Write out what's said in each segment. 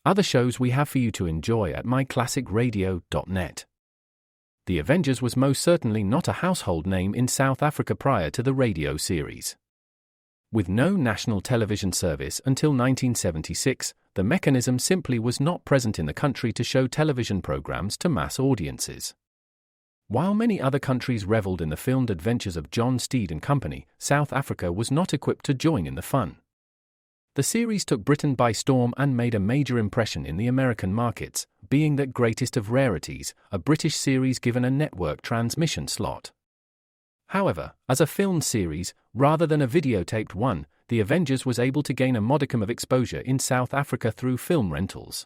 Other shows we have for you to enjoy at myclassicradio.net. The Avengers was most certainly not a household name in South Africa prior to the radio series. With no national television service until 1976, the mechanism simply was not present in the country to show television programs to mass audiences. While many other countries reveled in the filmed adventures of John Steed and company, South Africa was not equipped to join in the fun. The series took Britain by storm and made a major impression in the American markets, being that greatest of rarities, a British series given a network transmission slot. However, as a filmed series, rather than a videotaped one, The Avengers was able to gain a modicum of exposure in South Africa through film rentals.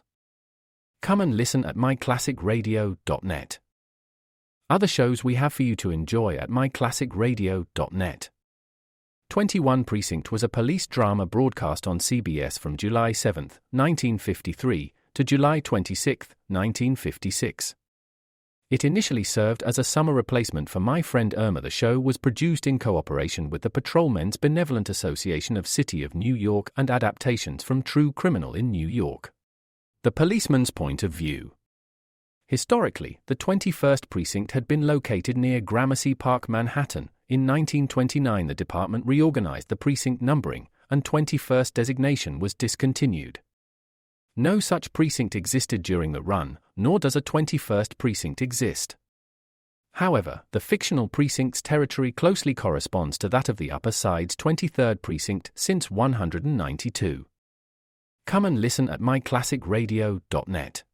Come and listen at myclassicradio.net. Other shows we have for you to enjoy at myclassicradio.net. 21 Precinct was a police drama broadcast on CBS from July 7, 1953, to July 26, 1956. It initially served as a summer replacement for My Friend Irma. The show was produced in cooperation with the Patrolmen's Benevolent Association of City of New York and adaptations from True Criminal in New York. The Policeman's Point of View. Historically, the 21st Precinct had been located near Gramercy Park, Manhattan. In 1929, the department reorganized the precinct numbering, and 21st designation was discontinued. No such precinct existed during the run, nor does a 21st precinct exist. However, the fictional precinct's territory closely corresponds to that of the Upper Side's 23rd precinct since 192. Come and listen at myclassicradio.net.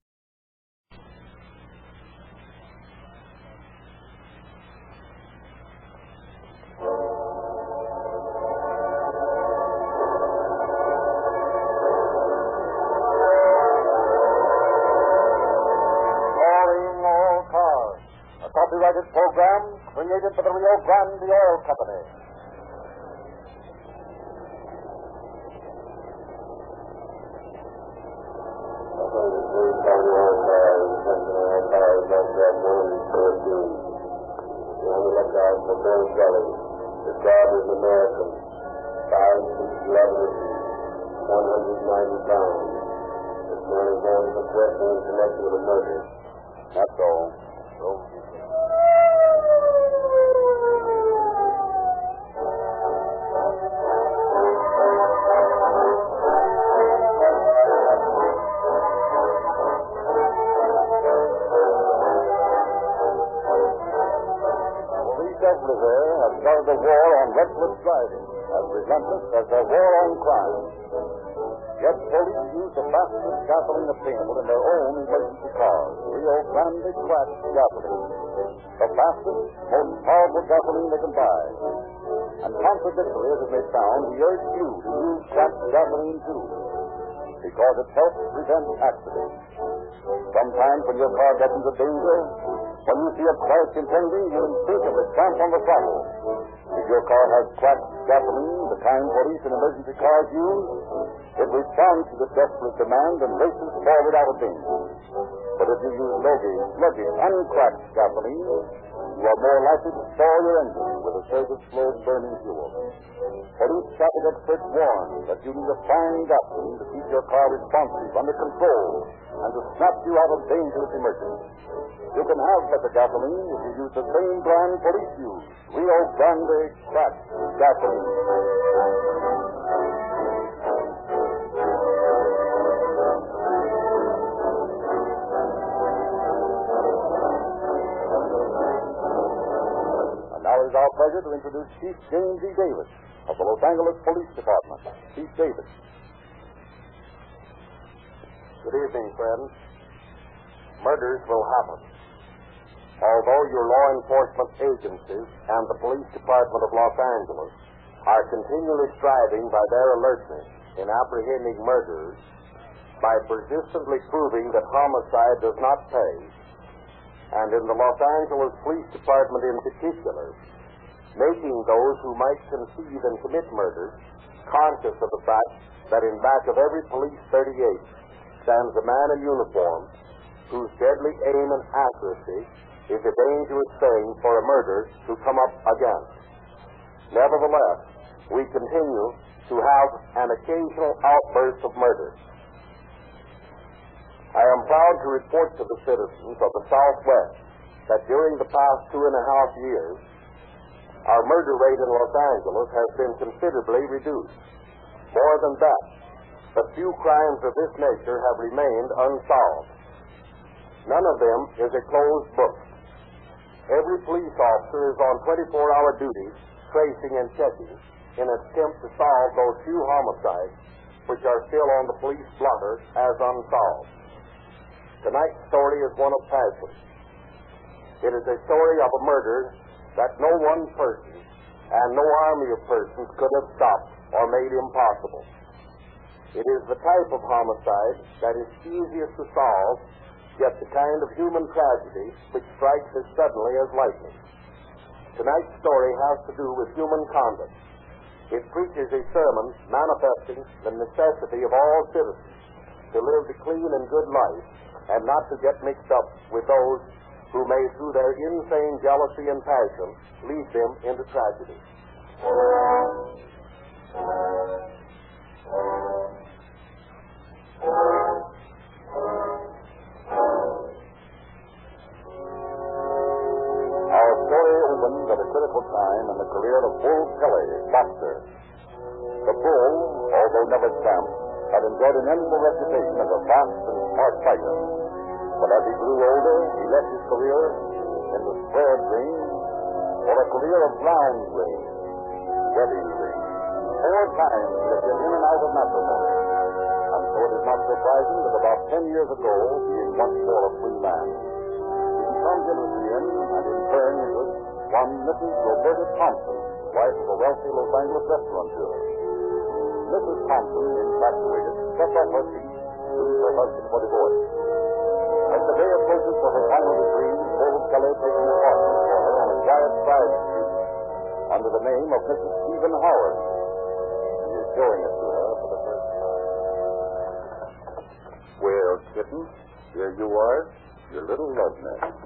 Copyrighted program created for the Rio Grande Oil Company. The job is American. 5 feet 11 inches, 190 pounds. This man is going for question in connection with a murder. That's all. Everywhere has started a war on reckless driving, as relentless as their war on crime. Yet police use the fastest gasoline obtainable in their own emergency cars, Rio Grande cracked gasoline. The fastest, most powerful gasoline they can buy. And contradictory as it may sound, we urge you to use cracked gasoline too, because it helps prevent accidents. Sometimes when your car gets into danger, when you see a crash impending, you instinctively clamp on the throttle. If your car has cracked gasoline, the kind police and emergency cars use, it responds to the desperate demand and races forward out of danger. But if you use low-gauge, sluggish, uncracked gasoline, you are more likely to stall your engine with a surge of slow-burning fuel. Police traffic experts warn that you need a fine gasoline to keep your car responsive, under control, and to snap you out of dangerous emergencies. You can have better gasoline if you use the same brand police use, Rio Grande cracked gasoline. And now it is our pleasure to introduce Chief James E. Davis of the Los Angeles Police Department. Chief Davis. Good evening, friends. Murders will happen. Although your law enforcement agencies and the Police Department of Los Angeles are continually striving by their alertness in apprehending murderers, by persistently proving that homicide does not pay, and in the Los Angeles Police Department in particular, making those who might conceive and commit murders conscious of the fact that in back of every police 38 stands a man in uniform whose deadly aim and accuracy is a dangerous thing for a murder to come up against. Nevertheless, we continue to have an occasional outburst of murder. proud to report to the citizens of the Southwest that during the past 2.5 years, our murder rate in Los Angeles has been considerably reduced. More than that, but few crimes of this nature have remained unsolved. None of them is a closed book. Every police officer is on 24-hour duty, tracing and checking, in an attempt to solve those few homicides which are still on the police blotter as unsolved. Tonight's story is one of passion. It is a story of a murder that no one person and no army of persons could have stopped or made impossible. It is the type of homicide that is easiest to solve, yet the kind of human tragedy which strikes as suddenly as lightning. Tonight's story has to do with human conduct. It preaches a sermon manifesting the necessity of all citizens to live the clean and good life and not to get mixed up with those who may, through their insane jealousy and passion, lead them into tragedy. Our story opens at a critical time in the career of Bull Kelly, boxer. The Bull, although never stamped, had enjoyed an enviable reputation as a fast and smart fighter. But as he grew older, he left his career in the square ring for a career of round ring, wedding ring. 4 times he had been in and out of matrimony. And so it is not surprising that about 10 years ago, being once more a free man, he becomes interested in and in turn with one Mrs. Roberta Thompson, wife of a wealthy Los Angeles restaurateur. Mrs. Thompson, infatuated, kept up her feet, sued her husband for divorce. As the day approaches for her final decree, Bull Kelly takes an apartment for her on a quiet side street under the name of Mrs. Stephen Howard. He is showing it to her for the first time. Well, kitten, here you are, your little love nest.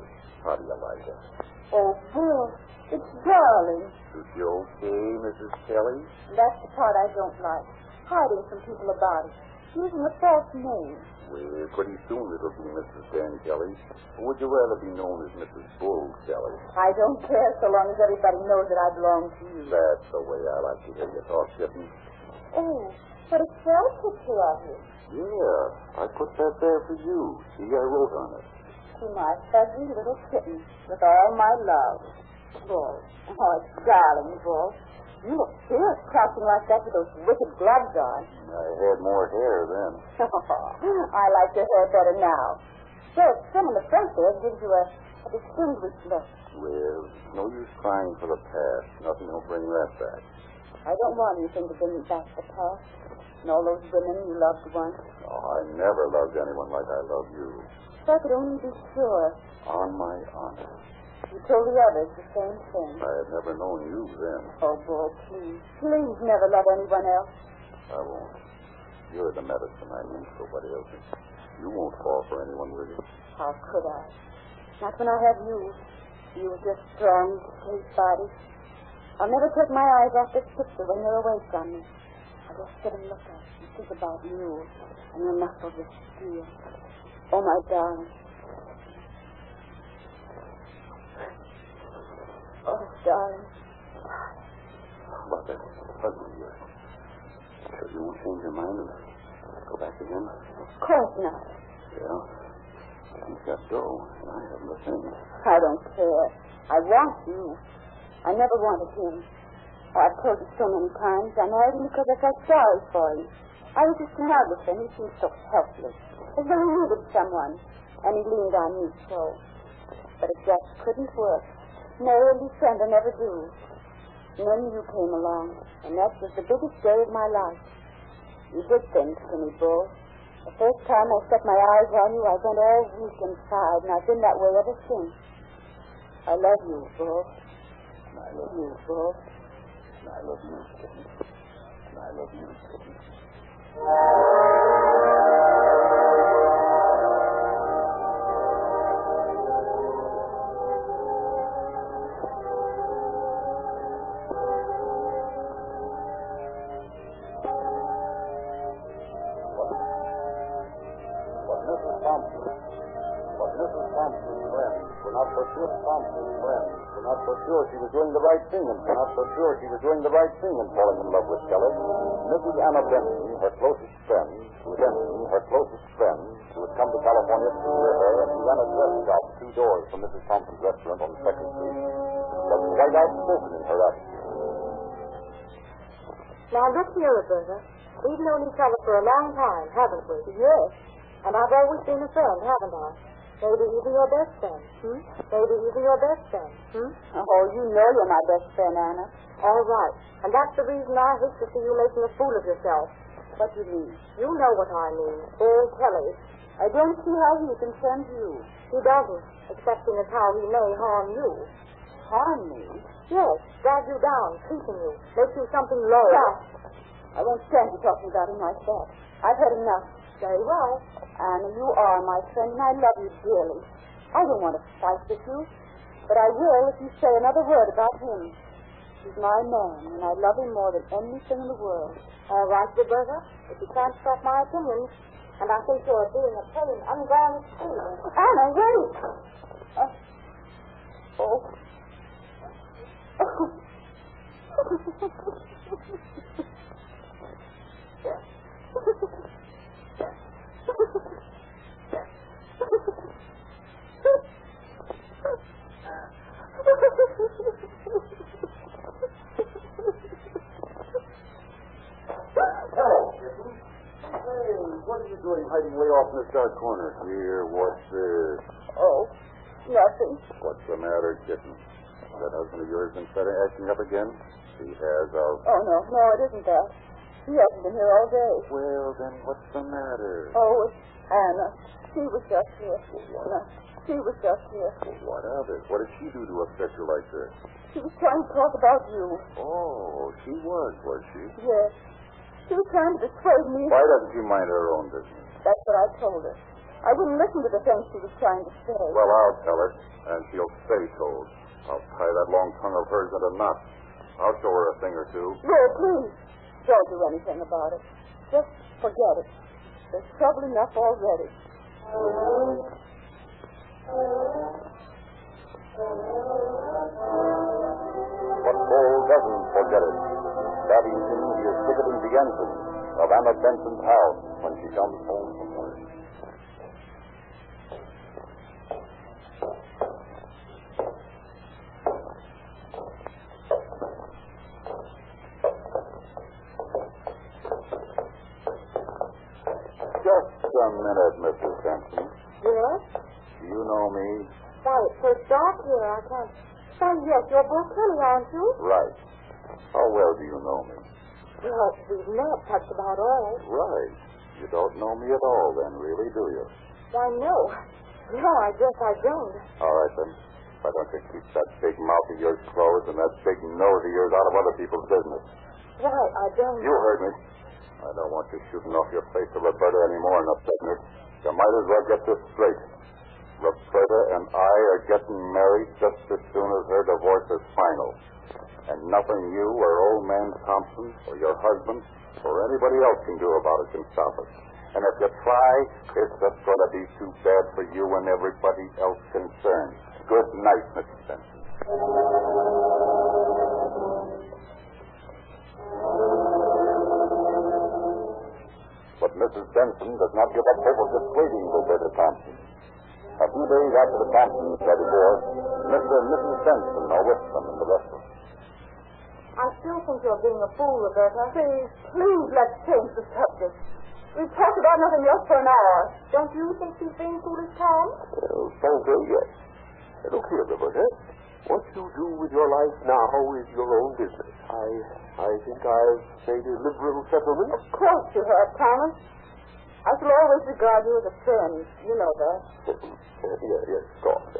How do you like it? Oh, Bill, it's darling. Is she okay, Mrs. Kelly? That's the part I don't like. Hiding from people about it. Using a false name. Well, pretty soon it'll be Mrs. Dan Kelly. Or would you rather be known as Mrs. Bull Kelly? I don't care so long as everybody knows that I belong to you. That's the way I like to hear you talk, kitten. Oh, but a swell picture of you. Yeah, I put that there for you. See, I wrote on it. To my fuzzy little kitten, with all my love. Bull. Oh, it's darling, Bull. You look fierce crouching like that with those wicked gloves on. I had more hair then. I like your hair better now. Well, some in the front there gives you a distinguished look. Well, no use crying for the past. Nothing will bring that back. I don't want anything to bring back the past. And all those women you loved once. Oh, I never loved anyone like I love you. If I could only be sure. On my honor. You told the others the same thing. I had never known you then. Oh, Bull, please. Please never love anyone else. I won't. You're the medicine I need for what ails me. You won't fall for anyone, will you? How could I? Not when I have you. You with your strong, sweet body. I'll never take my eyes off this picture when you're away from me. I'll just sit and look at it and think about you and your knuckles of steel. Oh, my darling. Oh, darling. About that husband of yours. Sure you won't change your mind and go back again? Of course not. Yeah. He's got dough, and I haven't a thing. I don't care. I want you. I never wanted him. Oh, I've told you so many times. I married him because I felt sorry for him. I was a stenographer, and he seemed so helpless. As though he needed someone. And he leaned on me so. But it just couldn't work. Mary and his friend will never do. And then you came along, and that was the biggest day of my life. You did things to me, Bull. The first time I set my eyes on you, I went all weak inside, and I've been that way ever since. I love you, Bull. I love you, Bull. I love you, kitten. I love you, kitten. Mrs. Thompson. But Mrs. Thompson's friends were not so sure Thompson's friends were not so sure she was doing the right thing and were not so sure she was doing the right thing in falling in love with Kelly. Mrs. Anna Benson, her closest friend, who had come to California to hear her, and who ran a dress shop 2 doors from Mrs. Thompson's restaurant on 2nd Street, was quite outspoken in her attitude. Now, look here, Roberta. We've known each other for a long time, haven't we? Yes. And I've always been a friend, haven't I? Maybe even your best friend. Maybe even your best friend. Oh, you know you're my best friend, Anna. All right. And that's the reason I hate to see you making a fool of yourself. What do you mean? You know what I mean. Old Kelly. I don't see how he concerns you. He doesn't, excepting as how he may harm you. Harm me? Yes, drag you down, cheaten you, make you something low. Stop. I won't stand you talking about him like that. I've had enough. Very well. Anna, you are my friend, and I love you dearly. I don't want to fight with you, but I will if you say another word about him. He's my man, and I love him more than anything in the world. All right, Roberta, if you can't stop my opinions, and I think you're being a plain, unvarnished fool. Anna, wait! What are you doing hiding way off in this dark corner? Here, what's this? Oh, nothing. What's the matter, kitten? That husband of yours been acting up again? He has Oh, no, it isn't that. He hasn't been here all day. Well, then what's the matter? Oh, it's Anna. She was just here. What? She was just here. What of it? What did she do to upset you like this? She was trying to talk about you. Oh, she was she? Yes. She was trying to dissuade me. Why doesn't she mind her own business? That's what I told her. I wouldn't listen to the things she was trying to say. Well, I'll tell her, and she'll stay told. I'll tie that long tongue of hers into knots. I'll show her a thing or two. No, please. Don't do anything about it. Just forget it. There's trouble enough already. But Paul doesn't forget it. That evening, he is ticketing the entrance of Anna Benson's house when she comes home from work. Just a minute, Mrs. Benson. Yes? Do you know me? Why, it's so dark here, I can't... Oh, yes, you're Bill Kelly, aren't you? Right. How well do you know me? Well, we've met just about all. Right. You don't know me at all, then, really, do you? Why, no. No, I guess I don't. All right, then. Why don't you keep that big mouth of yours closed and that big nose of yours out of other people's business? Why, I don't... You heard me. I don't want you shooting off your face to Roberta anymore and upsetting her. You might as well get this straight. Roberta and I are getting married just as soon as her divorce is final. And nothing you or old man Thompson or your husband or anybody else can do about it can stop us. And if you try, it's just going to be too bad for you and everybody else concerned. Good night, Mrs. Benson. But Mrs. Benson does not give up hope of dissuading Roberta Thompson. A few days after the Thompsons are divorced, Mr. and Mrs. Benson are with them in the restaurant. I still think you're being a fool, Roberta. Please, let's change the subject. We've talked about nothing else for an hour. Don't you think she's being foolish, Tom? Well, frankly, yes. Look here, Roberta. What you do with your life now is your own business. I think I've made a liberal settlement. Of course you have, Thomas. I shall always regard you as a friend. You know that. Yes, of course.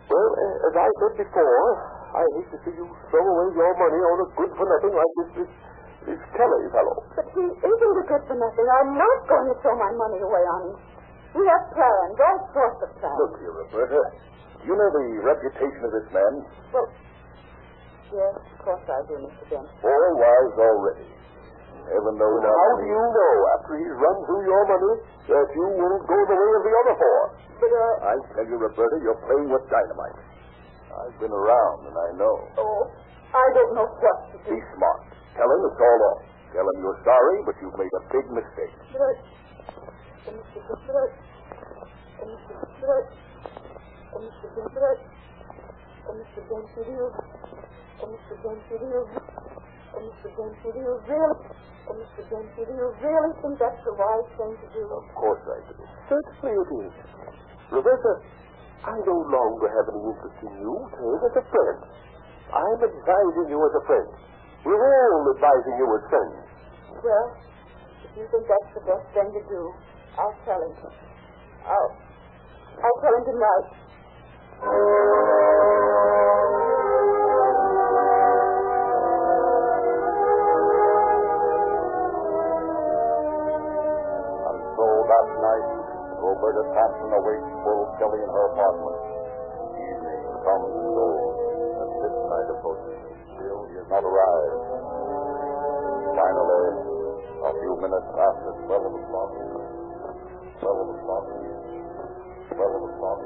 Well, as I said before, I hate to see you throw away your money on a good-for-nothing like this Kelly fellow. But he isn't a good-for-nothing. I'm not going to throw my money away on him. We have plans, all sorts of plans. Look here, Roberta. You know the reputation of this man? Well, yes, of course I do, Mr. Dent. All wise already. Heaven knows How do you know, after he's run through your money, that you won't go the way of the other four? But, I tell you, Roberta, you're playing with dynamite. I've been around, and I know. oh, I don't know what to do. Be smart. Tell him it's all off. Tell him you're sorry, but you've made a big mistake. Do you really think that's the wise thing to do? Of course I do. Certainly it is. Roberta, I no longer have any interest in you, save as a friend. I'm advising you as a friend. We're all advising you as friends. Well, if you think that's the best thing to do, I'll tell him. I'll tell him tonight. And so that night, Roberta Thompson awaits Bull Kelly in her apartment. Evening comes and goes, and midnight approaches. Still he has not arrived. Finally, a few minutes after 12 o'clock, 12 o'clock, 12 o'clock.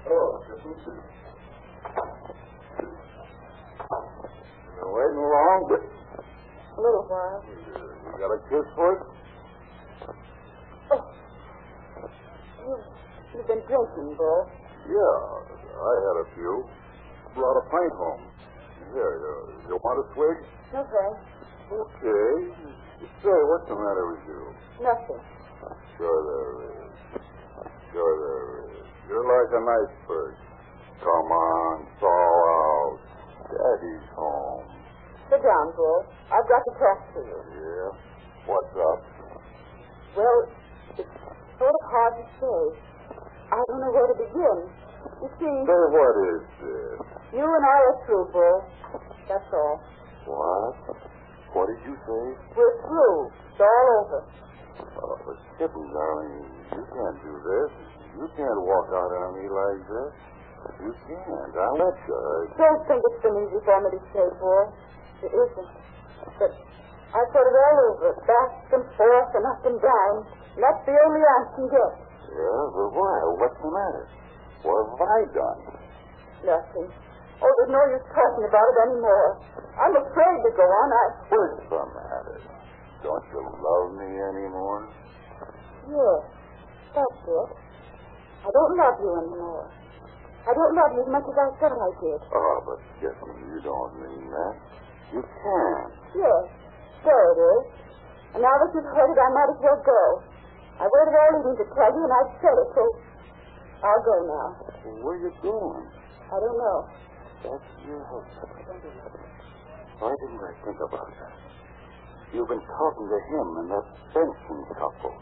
Oh, you're waiting long, but A little while. you got a kiss for it? You've been drinking, Bull. Yeah, I had a few. Brought a pint home. Here, you want a swig? No thanks. Okay. Say, what's the matter with you? Nothing. Sure there is. Sure there is. You're like an iceberg. Come on, thaw out. Daddy's home. Sit down, Bull. I've got to talk to you. Yeah? What's up? Well, it's sort of hard to say. I don't know where to begin. You see, Say, what is this? you and I are through, Bull. That's all. What? What did you say? We're through. It's all over. Oh, but Kitten, darling, you can't do this. You can't walk out on me like this. You can't. I'll let you. Don't think it's been easy for me to say, Bull. It isn't. But I've thought it all over, back and forth and up and down. And that's the only answer I can get. Yeah, but why? What's the matter? What have I done? Nothing. Oh, there's no use talking about it anymore. I'm afraid to go on. What's the matter? Don't you love me anymore? Yes, that's it. I don't love you anymore. I don't love you as much as I thought I did. Oh, but Kitten, you don't mean that. You can't. Yes, there it is. And now that you've heard it, I might as well go. I waited all evening to tell you, and I've said it, so I'll go now. Where you going? I don't know. That's your husband. Why didn't I think about that? You've been talking to him and that Benson couple.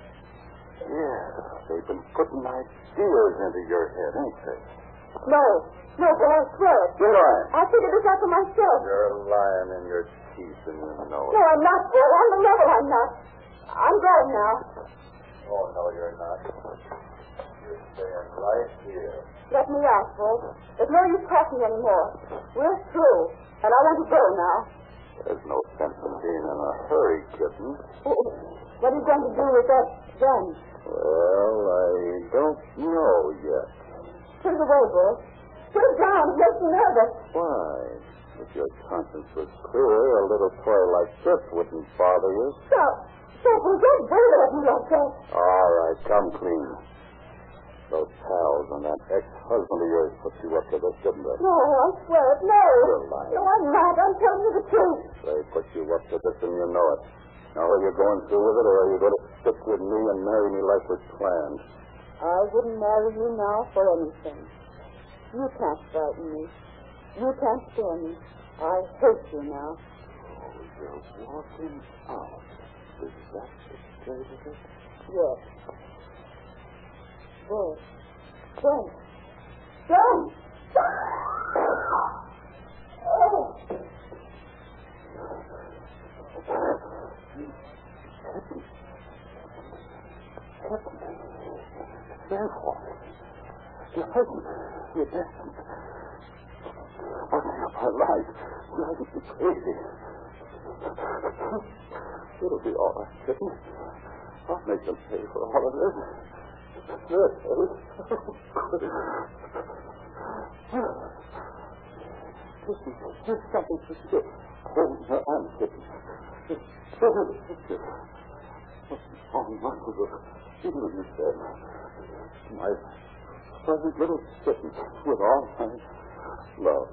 Yeah, they've been putting ideas into your head, ain't they? No, but I swear it. You're lying. I figured this out for myself. You're lying in your teeth and you know No, it. I'm not, Bill. On the level, I'm not. I'm going now. Oh, no, you're not. You're staying right here. Let me out, Bill. There's no use talking anymore. We're through, and I want to go now. There's no sense in being in a hurry, Kitten. What are you going to do with that gun? Well, I don't know yet. Put it away, Bill. Put it down. It makes me nervous. Why? If your conscience was clear, a little toy like this wouldn't bother you. Stop. Bill, don't bother at me like that. All right, come clean. Those pals and that ex-husband of yours put you up to this, didn't they? No, I swear it. No. You're lying. No, I'm not. I'm telling you the truth. They put you up to this and you know it. Now, are you going through with it, or are you going to stick with me and marry me like was planned? I wouldn't marry you now for anything. You can't frighten me. You can't scare me. I hate you now. Oh, you're walking out. Is that the state of it? Yes. There. There. There. Oh. Therefore, your husband, your dad, wasn't up our life. driving me crazy. It'll be all right, Kitten. I'll make them pay for all of this. There's something to stick. Hold your arm, Kitten. Oh, Michael, you said. My perfect little kitten with all my love.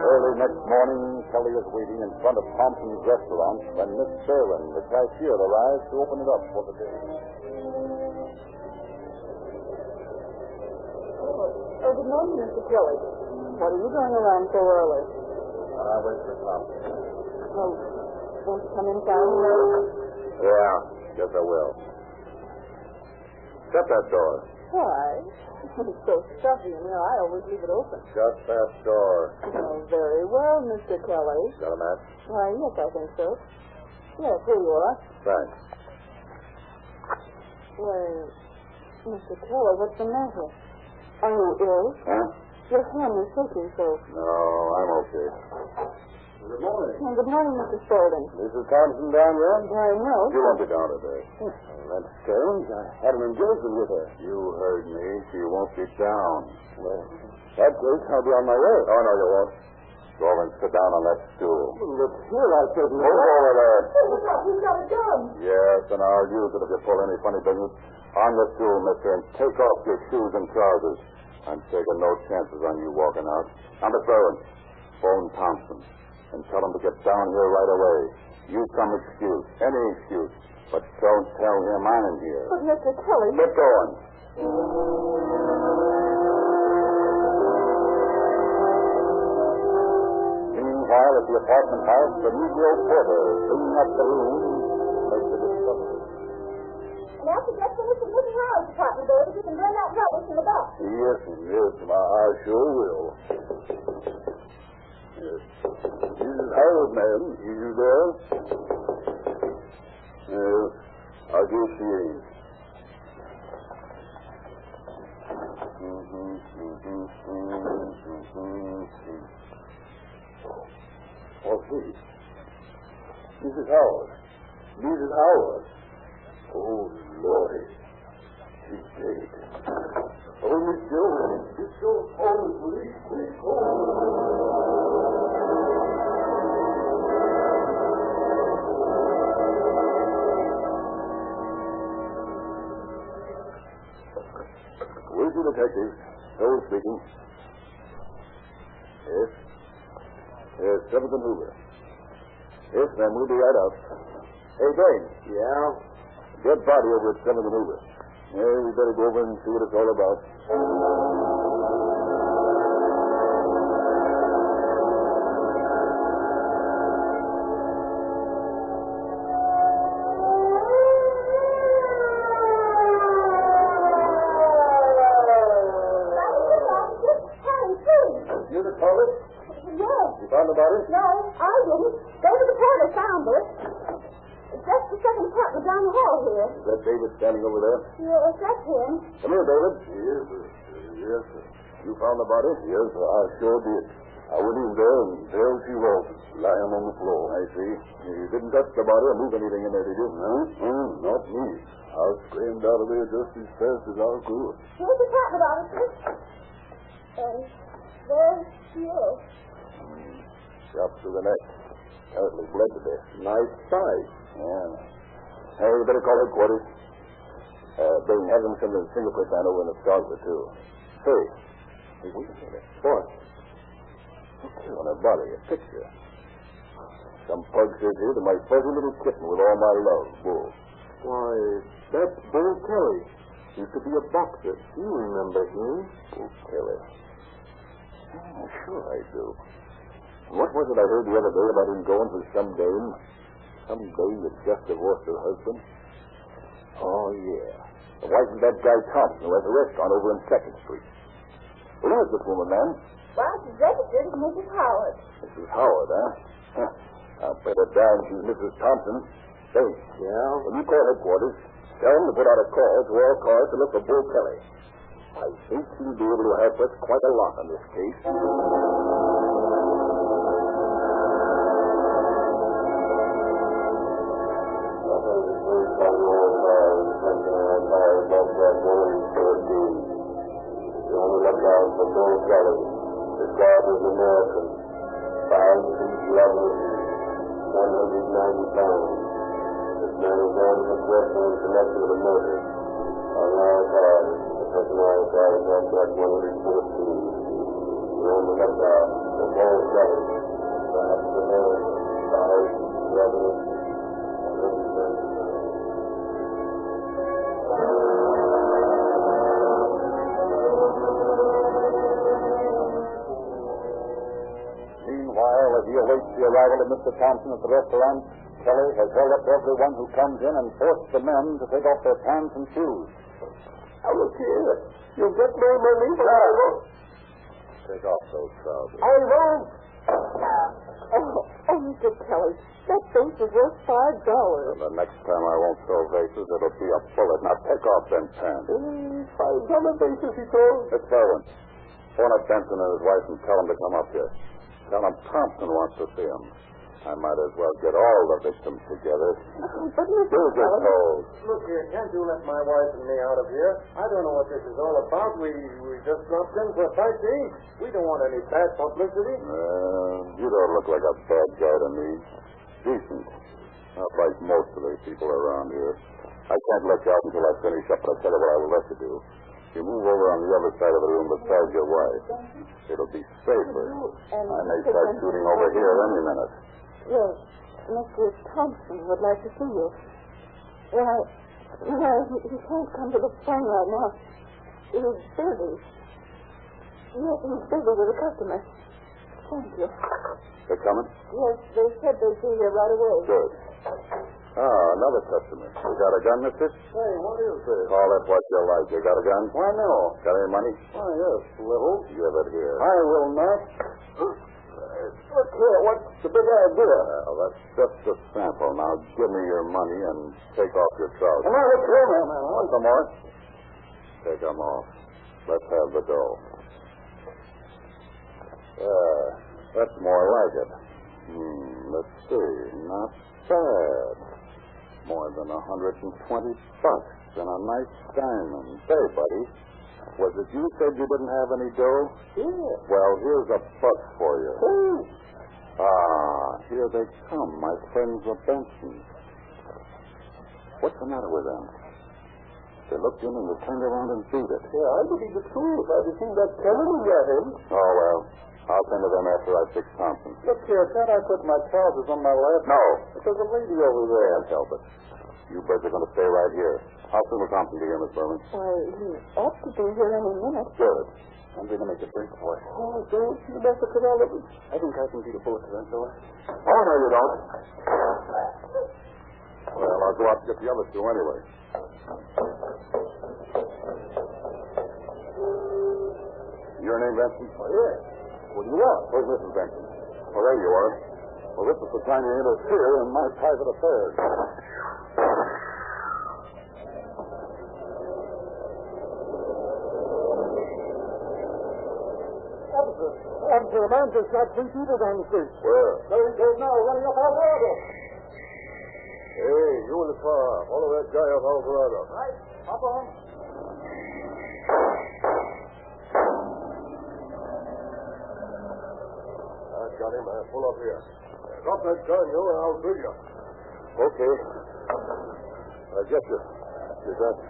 Early next morning, Kelly is waiting in front of Thompson's restaurant when Miss Sherwin, the cashier, arrives to open it up for the day. Oh, good morning, Mr. Kelly. What are you doing around so early? I wait for Thompson. Oh, won't you come inside? Yeah, guess I will. Shut that door. Why? It's so stuffy in here, I always leave it open. Shut that door. Oh, very well, Mr. Kelly. Got a match? Why, yes, I think so. Yes, here you are. Thanks. Well, Mr. Kelly, what's the matter? Are you ill? Huh? Your hand is shaking so. No, I'm okay. Good morning. Oh, good morning, Mr. Spaulding. Mrs. Thompson down yet? Why, no. She won't be down today. That's strange. I had an engagement with her. You heard me. She won't be down. Well, that case, I'll be on my way. Oh, no, you won't. Go over and sit down on that stool. Well, look here, I said... Move over there. He's got a gun. Yes, and I'll use it if you pull any funny business. On the stool, mister, and take off your shoes and trousers. I'm taking no chances on you walking out. Number 7, phone Thompson, and tell him to get down here right away. Use some excuse, any excuse, but don't tell him I'm here. But, Mr. Kelly... Get going. Meanwhile, at the apartment house, the Negro porter, cleaning up the room, makes a discovery. And after just finished Mrs. Howard's apartment, baby, you can bring that rubbish in the box. Yes, I sure will. Yes. Mrs. Howard, ma'am, is you there? Yes, I guess she is. Oh, please. Mrs. Howard. Mrs. Howard. Oh, Lord. She's dead. Oh, Miss Jones. Miss Jones. Oh, please. Where's the detective? Joe speaking. Yes? Yes, 7th and Hoover. Yes, ma'am, we'll be right out. Hey, Dane. Yeah? Dead body over at 7th and Hoover. Yeah, we better go over and see what it's all about. You the caller? Yes. You found the body? No, I didn't. David the porter found it. It's just the second apartment down the hall here. Is that David standing over there? Yes, that's him. Come here, David. Yes, sir. Yes, sir. You found the body? Yes, sir. I sure did. I went in there, and there she was, lying on the floor. I see. You didn't touch the body or move anything in there, did you? No, not me. I screamed out of there just as fast as I could. Here's the apartment, officer. And there she is. Shot through the neck. Apparently bled to death. Nice sight. Yeah. Hey, you better call headquarters. They have them send a fingerprint man over in the photographer, too. Hey, wait a minute. What? Look here on her body, a picture. Some pug says here to my fuzzy little kitten with all my love, Bull. Why, that's Bull Kelly. Used to be a boxer. You remember him? Bull Kelly. Oh, sure I do. What was it I heard the other day about him going for some dame? Some dame that just divorced her husband? Oh, yeah. The wife of that guy Thompson, who has a restaurant over in 2nd Street. Who is this woman, ma'am? Well, she's registered as Mrs. Howard. Mrs. Howard, huh? I'll bet it down she's Mrs. Thompson. Say, Yeah? when you call headquarters, tell them to put out a call to all cars to look for Bull Kelly. I think he'll be able to help us quite a lot in this case. The only lookout for Bull Kelly. Described as American. 5 feet 11 inches. 190 pounds. This man is known successful in connection with a murder. On our card, the person on our card is on track 114. The only lookout for Bull Kelly. Perhaps the man. 5 feet 11 inches. 190 pounds. Meanwhile, as he awaits the arrival of Mr. Thompson at the restaurant, Kelly has held up everyone who comes in and forced the men to take off their pants and shoes. Now look here. You'll get no money, but I won't. Take off those trousers. I won't. Oh, Mr. Kelly, that face is worth $5. And the next time I won't throw vases, it'll be a bullet. Now take off them pants. $5 basis, he told. Miss Berwin, phone up Benson and his wife and tell them to come up here. Tell them Thompson wants to see him. I might as well get all the victims together. But Mr. Do as you're told. Look here, can't you let my wife and me out of here? I don't know what this is all about. We just dropped in for a bite to eat. We don't want any bad publicity. You don't look like a bad guy to me. Decent. Not like most of the people around here. I can't let you out until I finish up, but I'll tell you what I will let you do. You move over on the other side of the room beside your wife. It'll be safer. I may start shooting over here any minute. Yes, Mr. Thompson would like to see you. Well, he can't come to the phone right now. He's busy. Yes, he's busy with a customer. Thank you. They're coming? Yes, they said they'd be here right away. Good. Another customer. You got a gun, mister? Hey, what is this? Call it what you like. You got a gun? Why, no. Got any money? Why, yes, little. Give it here. I will not. Look here, what's the big idea? Well, that's just a sample. Now give me your money and take off your trousers. Well, look here, man. Want some more? Take them off. Let's have the dough. That's more like it. Let's see. Not bad. More than $120 and a nice diamond. Say, buddy, was it you said you didn't have any dough? Yeah. Well, here's a buck for you. Hey. Here they come, my friends the Bensons. What's the matter with them? They looked in and they turned around and beat it. Yeah, I believe it's true. If I'd have seen that Kelly we got him. Oh, well, I'll send to them after I fix Thompson. Look here, can't I put my trousers on my lap? No. There's a lady over there. Can't help it. You birds are going to stay right here. I'll send Thompson to you, Miss Berman. Why, he ought to be here any minute. Good. I'm going to make a drink for it. Oh, don't you mess with all of it. I think I can beat a bullet to that door. Oh, no, you don't. Well, I'll go out and get the other two anyway. Your name, Benson? Oh, yeah. What do you want? Where's Mrs. Benson? Oh, there you are. Well, this is the time you interfere in my private affairs. Officer, a man just shot 3 people down the street. Where? There he goes now, running up Alvarado. Hey, you in the car. Follow that guy up Alvarado. Right, up on. I got him. Pull up here. Drop that gun, you, and I'll drill you. Okay. I get you. You got it.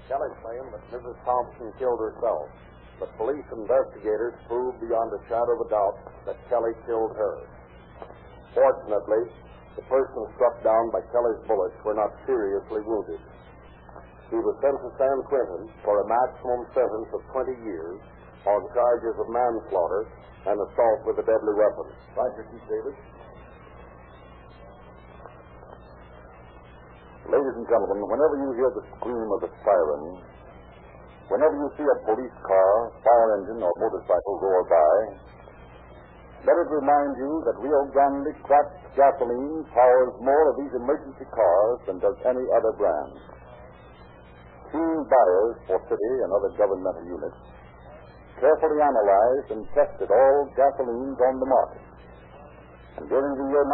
Kelly claimed that Mrs. Thompson killed herself, but police investigators proved beyond a shadow of a doubt that Kelly killed her. Fortunately, the person struck down by Kelly's bullets were not seriously wounded. he was sent to San Quentin for a maximum sentence of 20 years on charges of manslaughter and assault with a deadly weapon. Roger, Chief Davis. Ladies and gentlemen, whenever you hear the scream of the siren, whenever you see a police car, fire engine, or motorcycle roar by, let it remind you that Rio Grande cracked gasoline powers more of these emergency cars than does any other brand. Keen buyers for city and other governmental units carefully analyzed and tested all gasolines on the market. And during the year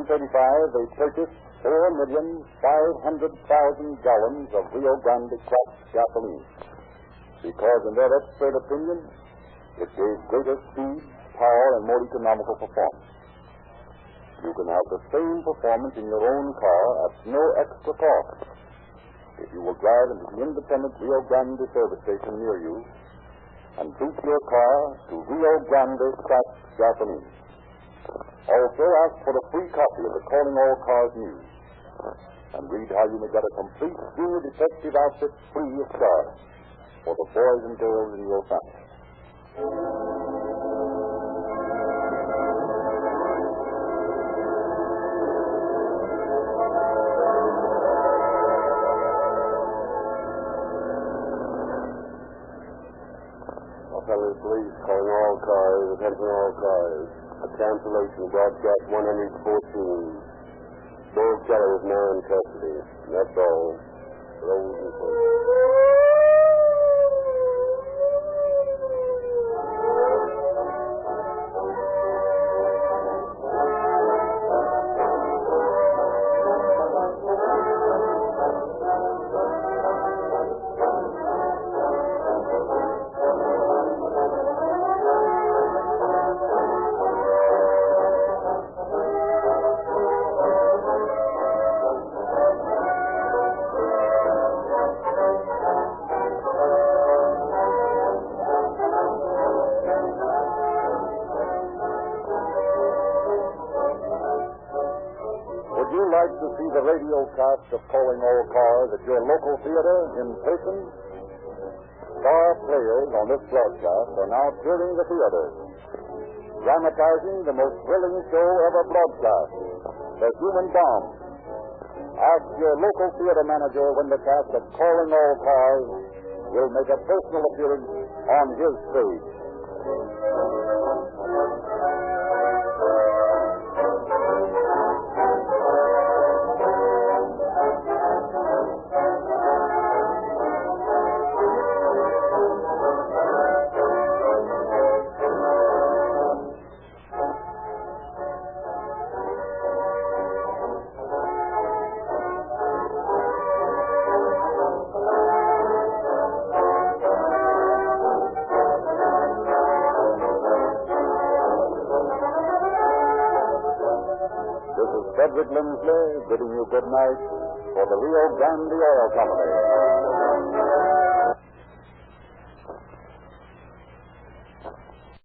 1935, they purchased 4,500,000 gallons of Rio Grande cracked gasoline, because in their expert opinion, it gave greater speed, power, and more economical performance. You can have the same performance in your own car at no extra cost if you will drive into the independent Rio Grande service station near you and treat your car to Rio Grande cracked gasoline. Also, ask for a free copy of the Calling All Cars News and read how you may get a complete junior detective outfit free of charge for the boys and girls in your family. Los Angeles Police calling all cars, attention all cars. A cancellation broadcast 114. Bill Keller is now in custody. That's all. Rolls and To see the radio cast of Calling All Cars at your local theater in person? Star players on this broadcast are now touring the theaters, dramatizing the most thrilling show ever broadcast, The Human Bomb. Ask your local theater manager when the cast of Calling All Cars will make a personal appearance on his stage. Frederick Lindsley bidding you good night for the Rio Grande Oil Company.